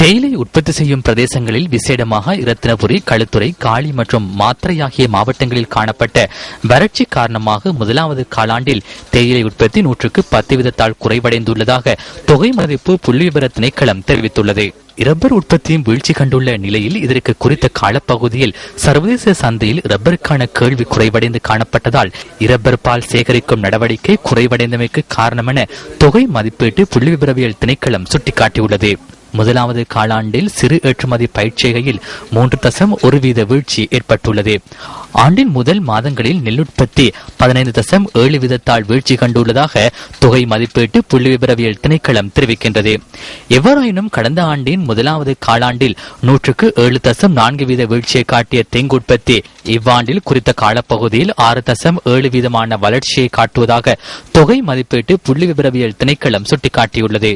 தேயிலை உற்பத்தி செய்யும் பிரதேசங்களில் விசேடமாக இரத்தினபுரி, களுத்துறை, காளி மற்றும் மாத்திரை ஆகிய மாவட்டங்களில் காணப்பட்ட வறட்சி காரணமாக முதலாவது காலாண்டில் தேயிலை உற்பத்தி 110% குறைவடைந்துள்ளதாக தொகை மதிப்பு புள்ளிவிபர திணைக்களம் தெரிவித்துள்ளது. ரப்பர் உற்பத்தியும் வீழ்ச்சி கண்டுள்ள நிலையில் இதற்கு குறித்த காலப்பகுதியில் சர்வதேச சந்தையில் ரப்பருக்கான கேள்வி குறைவடைந்து காணப்பட்டதால் இரப்பர் பால் சேகரிக்கும் நடவடிக்கை குறைவடைந்தமைக்கு காரணம் என தொகை மதிப்பீட்டு புள்ளிவிபரவியல் திணைக்களம் சுட்டிக்காட்டியுள்ளது. முதலாவது காலாண்டில் சிறு ஏற்றுமதி பயிற்சிகையில் 3.1% வீழ்ச்சி ஏற்பட்டுள்ளது. ஆண்டின் முதல் மாதங்களில் நெல் உற்பத்தி 15.7% வீழ்ச்சி கண்டுள்ளதாக தொகை மதிப்பீட்டு புள்ளிவிபரவியல் திணைக்களம் தெரிவிக்கின்றது. எவ்வாறாயினும் கடந்த ஆண்டின் முதலாவது காலாண்டில் 107.4% வீழ்ச்சியை காட்டிய தெங்கு உற்பத்தி இவ்வாண்டில் குறித்த காலப்பகுதியில் 6.7% வளர்ச்சியை காட்டுவதாக தொகை மதிப்பீட்டு புள்ளிவிபரவியல் திணைக்களம் சுட்டிக்காட்டியுள்ளது.